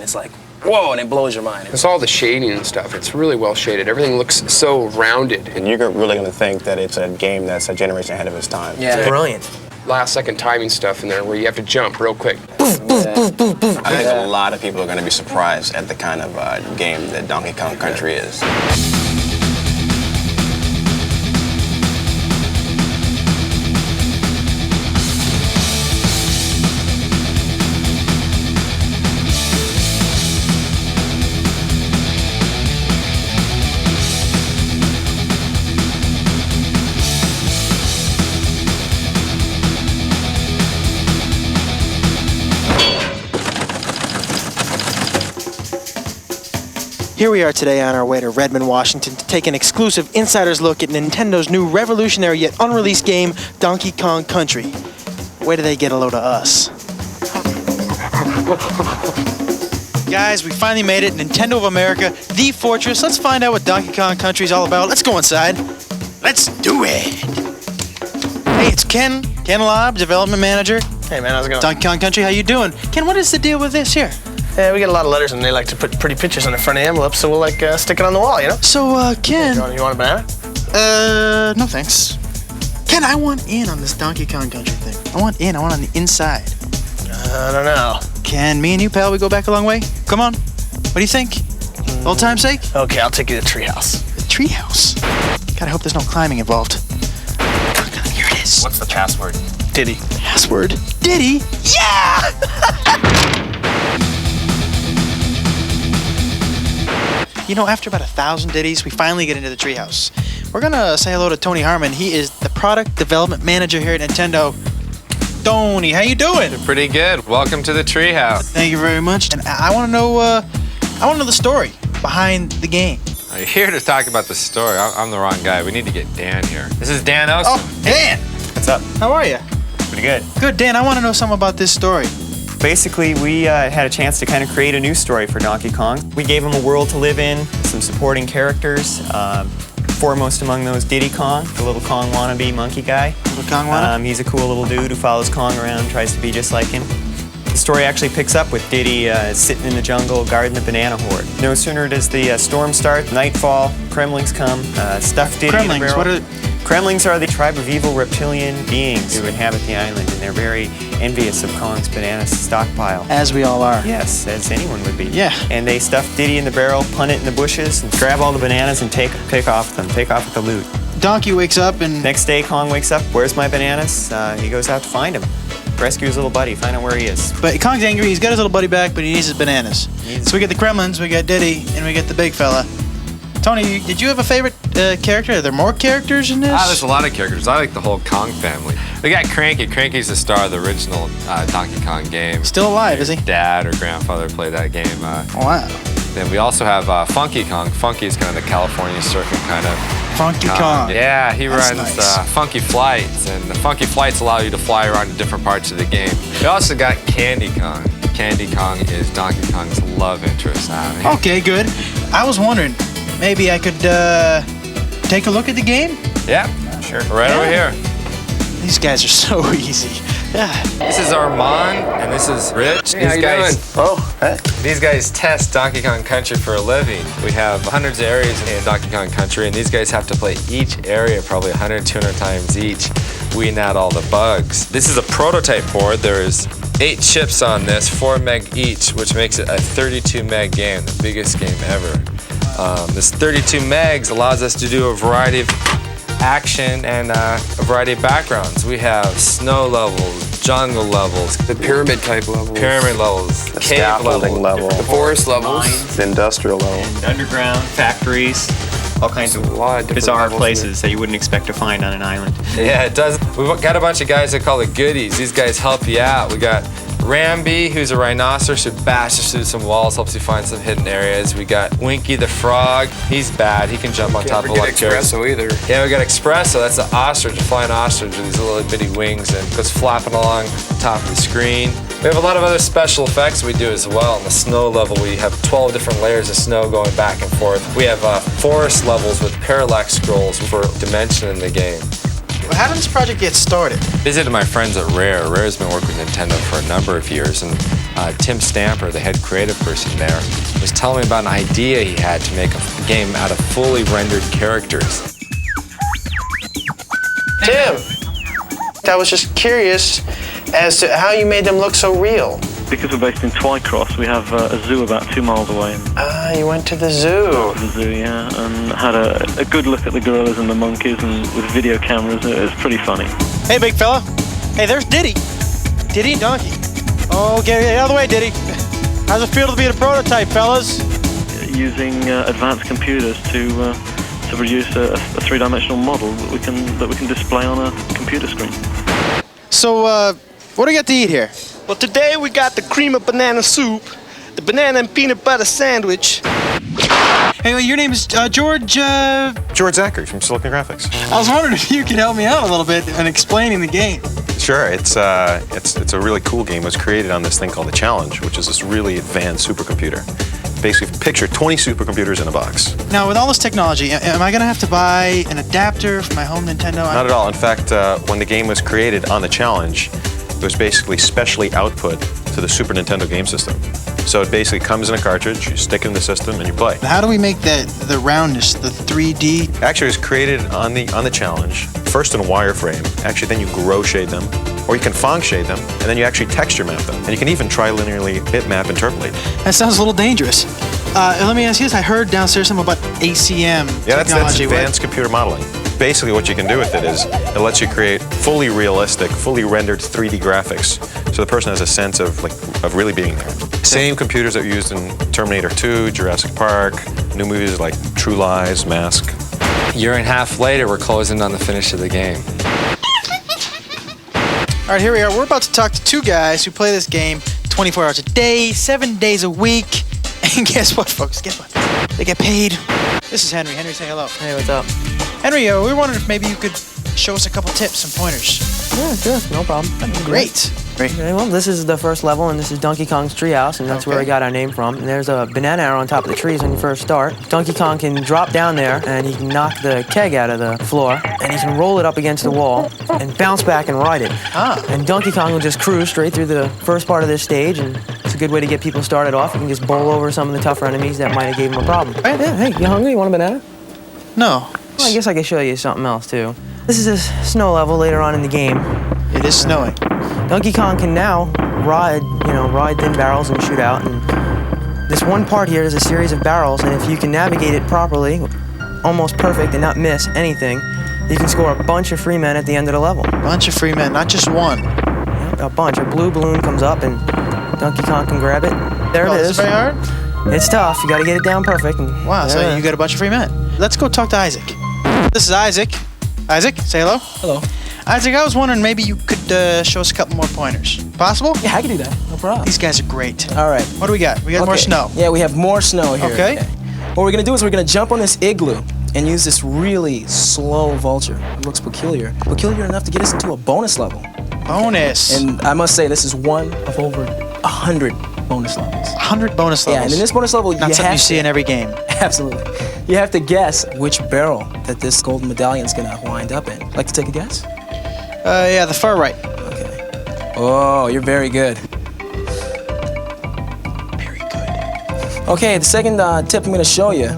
and it's like, whoa, and it blows your mind. It's all the shading and stuff. It's really well shaded. Everything looks so rounded. And you're really going to think that it's a game that's a generation ahead of its time. Yeah. It's brilliant. Last second timing stuff in there where you have to jump real quick. I think a lot of people are going to be surprised at the kind of game that Donkey Kong Country is. Here we are today on our way to Redmond, Washington to take an exclusive insider's look at Nintendo's new revolutionary yet unreleased game, Donkey Kong Country. Where do they get a load of us? Guys, we finally made it. Nintendo of America, the fortress. Let's find out what Donkey Kong Country is all about. Let's go inside. Let's do it. Hey, it's Ken Lobb, development manager. Hey man, how's it going? Donkey Kong Country, how you doing? Ken, what is the deal with this here? Yeah, we get a lot of letters and they like to put pretty pictures on the front of the envelope, so we'll like stick it on the wall, you know? So, Ken... You want a banana? No thanks. Ken, I want in on this Donkey Kong Country thing. I want on the inside. I don't know. Ken, me and you, pal, we go back a long way? Come on. What do you think? Old time's sake? Okay, I'll take you to the treehouse. The treehouse? God, I hope there's no climbing involved. Here it is. What's the password? Diddy. Password? Diddy? Yeah! You know, after about 1,000 ditties, we finally get into the treehouse. We're gonna say hello to Tony Harmon. He is the product development manager here at Nintendo. Tony, how you doing? Pretty good. Welcome to the treehouse. Thank you very much. And I want to know the story behind the game. You're here to talk about the story. I'm the wrong guy. We need to get Dan here. This is Dan Olson. Oh, Dan! What's up? How are you? Pretty good. Good, Dan. I want to know something about this story. Basically, we had a chance to kind of create a new story for Donkey Kong. We gave him a world to live in, some supporting characters, foremost among those Diddy Kong, the little Kong wannabe monkey guy. Little Kong wannabe? He's a cool little dude who follows Kong around, tries to be just like him. The story actually picks up with Diddy sitting in the jungle guarding the banana horde. No sooner does the storm start, nightfall, Kremlings come, stuff Diddy in a barrel. What are... Kremlings are the tribe of evil reptilian beings who inhabit the island, and they're very envious of Kong's banana stockpile. As we all are. Yes, as anyone would be. Yeah. And they stuff Diddy in the barrel, punt it in the bushes, and grab all the bananas and take off with the loot. Donkey wakes up and... Next day, Kong wakes up, where's my bananas? He goes out to find him. Rescue his little buddy, find out where he is. But Kong's angry, he's got his little buddy back, but he needs his bananas. So we get the Kremlins, we got Diddy, and we get the big fella. Tony, did you have a favorite character? Are there more characters in this? There's a lot of characters. I like the whole Kong family. We got Cranky. Cranky's the star of the original Donkey Kong game. Still alive, is he? Dad or grandfather played that game. Wow. Then we also have Funky Kong. Funky is kind of the California surfing kind of Funky Kong. Yeah, he That's runs nice. Funky Flights, and the Funky Flights allow you to fly around to different parts of the game. We also got Candy Kong. Candy Kong is Donkey Kong's love interest. Okay, good. I was wondering, maybe I could take a look at the game? Yeah, sure. Right over here. These guys are so easy. Yeah. This is Armand, and this is Rich. Hey, how you doing? Oh, hey. These guys test Donkey Kong Country for a living. We have hundreds of areas in Donkey Kong Country, and these guys have to play each area probably 100, 200 times each, weeding out all the bugs. This is a prototype board. There's 8 chips on this, 4 meg each, which makes it a 32 meg game, the biggest game ever. This 32 megs allows us to do a variety of action and a variety of backgrounds. We have snow levels, jungle levels, The pyramid type levels. pyramid levels, The cave scaffolding levels. level. The forest levels. The industrial level. And underground, factories, all kinds of A lot of different bizarre levels places that you wouldn't expect to find on an island. Yeah, it does. We've got a bunch of guys that call it goodies. These guys help you out. We got Ramby, who's a rhinoceros who bashes through some walls, helps you find some hidden areas. We got Winky the frog. He's bad. He can jump on top of like Espresso either. Yeah, we got Espresso. That's an ostrich, a flying ostrich with these little bitty wings and goes flapping along the top of the screen. We have a lot of other special effects we do as well. On the snow level, we have 12 different layers of snow going back and forth. We have forest levels with parallax scrolls for dimension in the game. Well, how did this project get started? Visited my friends at Rare. Rare's been working with Nintendo for a number of years, and Tim Stamper, the head creative person there, was telling me about an idea he had to make a game out of fully rendered characters. Tim, I was just curious as to how you made them look so real. Because we're based in Twycross, we have a zoo about 2 miles away. Ah, you went to the zoo. The zoo, yeah, and had a good look at the gorillas and the monkeys, and with video cameras, it was pretty funny. Hey, big fella. Hey, there's Diddy. Diddy and Donkey. Oh, get out of the way, Diddy. How's it feel to be a prototype, fellas? Using advanced computers to produce a three-dimensional model that we can display on a computer screen. So, what do you got to eat here? Well, today we got the cream of banana soup, the banana and peanut butter sandwich. Hey, your name is George. George Zachary from Silicon Graphics. I was wondering if you could help me out a little bit in explaining the game. Sure, it's a really cool game. It was created on this thing called the Challenge, which is this really advanced supercomputer. Basically, picture 20 supercomputers in a box. Now, with all this technology, am I going to have to buy an adapter for my home Nintendo? Not at all. In fact, when the game was created on the Challenge, it was basically specially output to the Super Nintendo game system. So it basically comes in a cartridge, you stick it in the system, and you play. How do we make the roundness, the 3D? Actually, it was created on the Challenge, first in wireframe. Actually, then you grow shade them, or you can Phong shade them, and then you actually texture map them. And you can even trilinearly bitmap interpolate. That sounds a little dangerous. Let me ask you this. I heard downstairs something about ACM Yeah, technology. that's advanced computer modeling. Basically, what you can do with it is it lets you create fully realistic, fully rendered 3D graphics, so the person has a sense of really being there. Same computers that were used in Terminator 2, Jurassic Park, new movies like True Lies, Mask. A year and a half later, we're closing on the finish of the game. All right, here we are. We're about to talk to two guys who play this game 24 hours a day, 7 days a week. And guess what, folks? Guess what? They get paid. This is Henry. Henry, say hello. Hey, what's up? Henry, we were wondering if maybe you could show us a couple tips and pointers. Yeah, sure, no problem. Great. Okay, well, this is the first level, and this is Donkey Kong's treehouse, and that's where we got our name from. And there's a banana arrow on top of the trees when you first start. Donkey Kong can drop down there, and he can knock the keg out of the floor, and he can roll it up against the wall, and bounce back and ride it. And Donkey Kong will just cruise straight through the first part of this stage, and it's a good way to get people started off. You can just bowl over some of the tougher enemies that might have gave him a problem. Right. Yeah, hey, you hungry? You want a banana? No. Well, I guess I could show you something else, too. This is a snow level later on in the game. It is snowing. Donkey Kong can now ride thin barrels and shoot out. And this one part here is a series of barrels, and if you can navigate it properly, almost perfect and not miss anything, you can score a bunch of free men at the end of the level. Bunch of free men, not just one. Yeah, a bunch. A blue balloon comes up, and Donkey Kong can grab it. There it is. Is it very hard? It's tough. You got to get it down perfect. And Wow, so you got a bunch of free men. Let's go talk to Isaac. This is Isaac. Isaac, say hello. Hello. Isaac, I was wondering maybe you could show us a couple more pointers. Possible? Yeah, I can do that. No problem. These guys are great. All right. What do we got? We got more snow. Yeah, we have more snow here. Okay. What we're gonna do is we're gonna jump on this igloo and use this really slow vulture. It looks peculiar. Peculiar enough to get us into a bonus level. Bonus. And I must say, this is one of over 100 bonus levels. 100 bonus levels. Yeah, and in this bonus level, Not you something have you see in every game. Absolutely. You have to guess which barrel that this golden medallion's gonna wind up in. Like to take a guess? Yeah, the far right. Okay. Oh, you're very good. Very good. Okay, the second tip I'm gonna show you,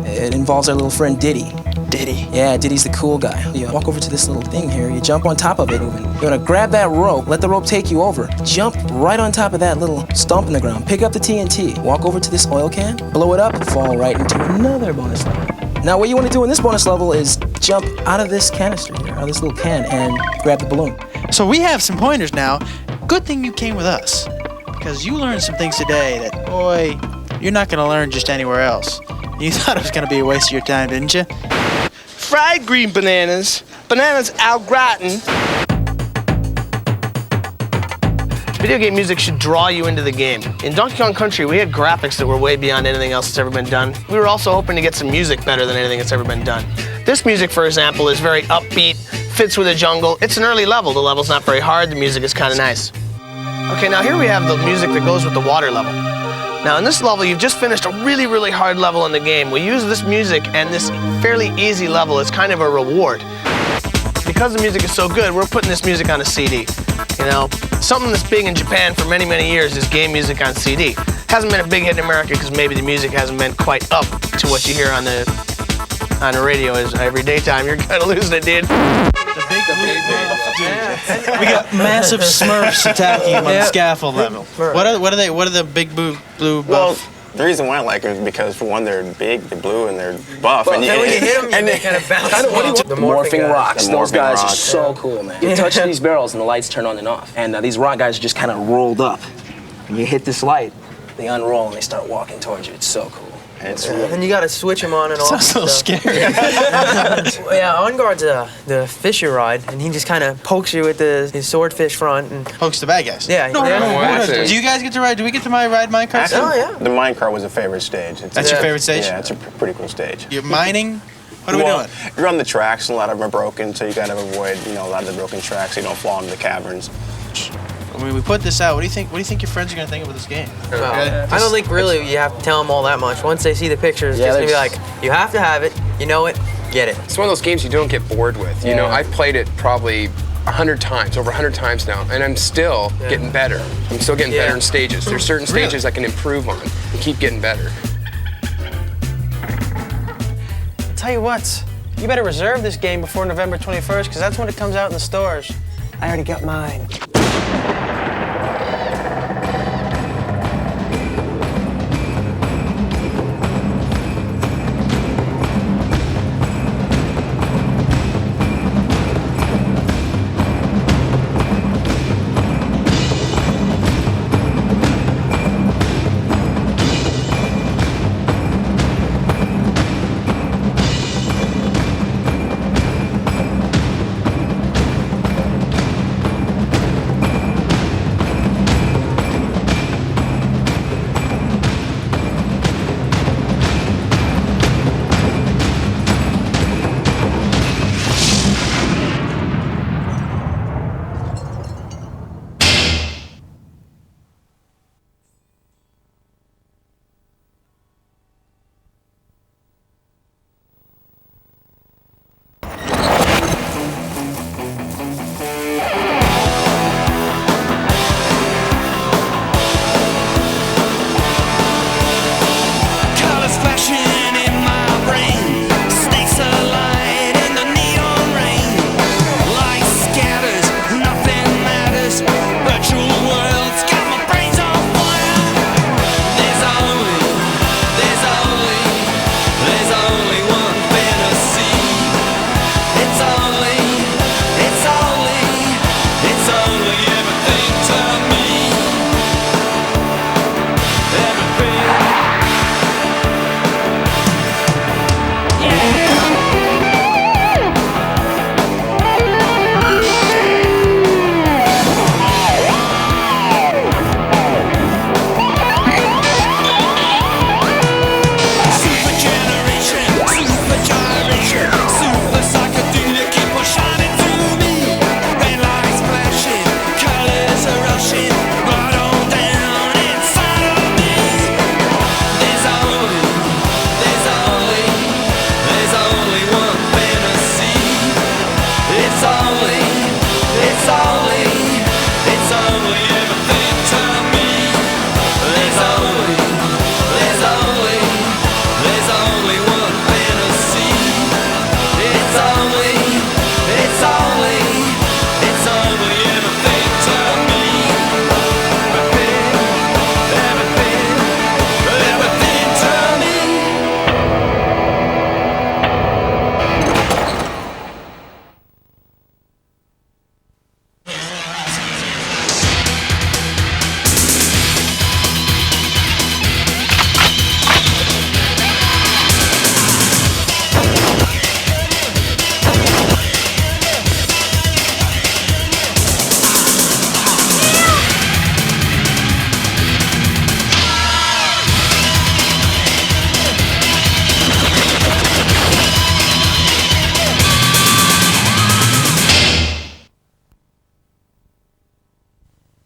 it involves our little friend Diddy. Diddy. Yeah, Diddy's the cool guy. You walk over to this little thing here, you jump on top of it, you're gonna grab that rope, let the rope take you over, jump right on top of that little stump in the ground, pick up the TNT, walk over to this oil can, blow it up, fall right into another bonus level. Now what you wanna do in this bonus level is jump out of this canister here, out of this little can, and grab the balloon. So we have some pointers now. Good thing you came with us, because you learned some things today that, boy, you're not gonna learn just anywhere else. You thought it was gonna be a waste of your time, didn't you? Fried green bananas, bananas au gratin. Video game music should draw you into the game. In Donkey Kong Country, we had graphics that were way beyond anything else that's ever been done. We were also hoping to get some music better than anything that's ever been done. This music, for example, is very upbeat, fits with the jungle. It's an early level. The level's not very hard. The music is kind of nice. Okay, now here we have the music that goes with the water level. Now in this level, you've just finished a really, really hard level in the game. We use this music and this fairly easy level as kind of a reward. Because the music is so good, we're putting this music on a CD. You know, something that's big in Japan for many, many years is game music on CD. Hasn't been a big hit in America because maybe the music hasn't been quite up to what you hear on the radio is every daytime. You're kind of losing it, dude. We got massive Smurfs attacking him on the scaffold level. What are the big blue buff? Well, the reason why I like them is because, for one, they're big, they're blue, and they're buff. But then when you hit them, they kind of bounce. The morphing rocks. The Those morphing guys are rocks, so cool, man. You touch these barrels and the lights turn on and off. And these rock guys are just kind of rolled up. And you hit this light, they unroll and they start walking towards you. It's so cool. And it's really, And you got to switch them on and off. Sounds a little scary. Yeah, On Guard's the fisher rod, and he just kind of pokes you with his swordfish front. And Pokes the bad guys. yeah, Do you guys get to ride? Do we get to ride minecart? actually, Oh, yeah. the minecart was a favorite stage. That's your favorite stage? Yeah, it's a pretty cool stage. You're mining? What are we Well, doing? you're on the tracks, and a lot of them are broken, so you gotta avoid, a lot of the broken tracks so you don't fall into the caverns. When we put this out, what do you think? What do you think your friends are gonna think about this game? I don't think really you have to tell them all that much. Once they see the pictures, it's Yeah, just gonna be they're like, you have to have it, you know it, get it. It's one of those games you don't get bored with. You know, I've played it probably 100 times, over 100 times now, and I'm still getting better. I'm still getting better in stages. There's certain stages I can improve on and keep getting better. I'll tell you what, you better reserve this game before November 21st, because that's when it comes out in the stores. I already got mine.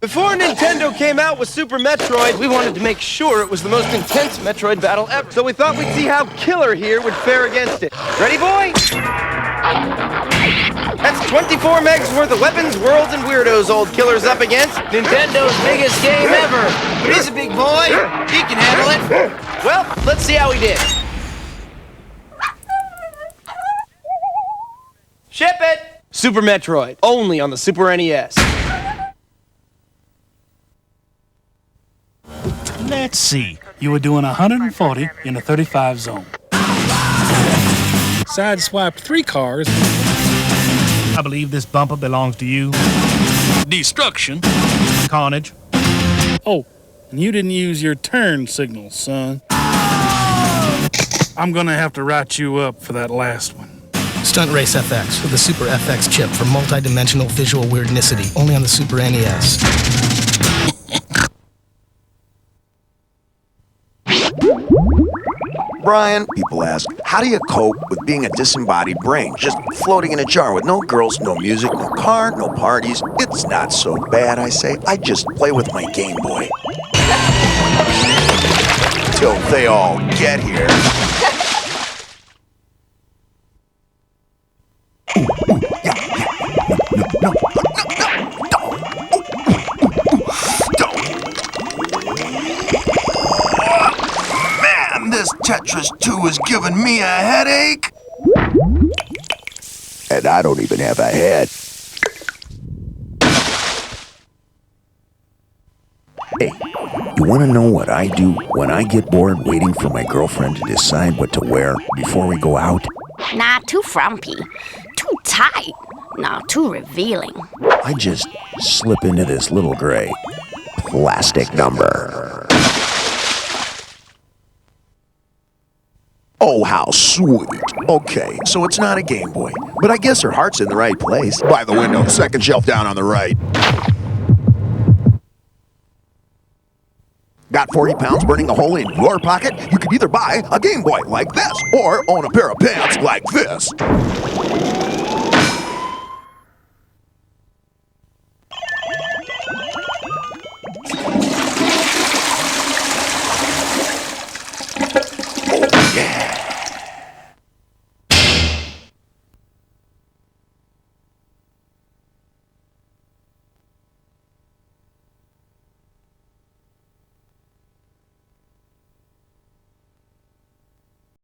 Before Nintendo came out with Super Metroid, we wanted to make sure it was the most intense Metroid battle ever. So we thought we'd see how Killer here would fare against it. Ready, boy? That's 24 megs worth of weapons, worlds, and weirdos old killer's up against. Nintendo's biggest game ever. He's a big boy. He can handle it. Well, let's see how he did. Ship it! Super Metroid, only on the Super NES. Let's see. You were doing 140 in a 35 zone. Sideswiped 3 cars. I believe this bumper belongs to you. Destruction. Carnage. Oh, and you didn't use your turn signal, son. I'm gonna have to write you up for that last one. Stunt Race FX with the Super FX chip for multi-dimensional visual weirdnicity, only on the Super NES. Brian, people ask, how do you cope with being a disembodied brain? Just floating in a jar with no girls, no music, no car, no parties. It's not so bad, I say. I just play with my Game Boy. Till they all get here. Man, this Tetris 2 is giving me a headache. And I don't even have a head. Hey, you want to know what I do when I get bored waiting for my girlfriend to decide what to wear before we go out? Nah, too frumpy. Too tight. Nah, too revealing. I just slip into this little gray plastic number. Oh, how sweet. Okay, so it's not a Game Boy, but I guess her heart's in the right place. By the window, second shelf down on the right. Got 40 pounds burning a hole in your pocket? You could either buy a Game Boy like this or own a pair of pants like this.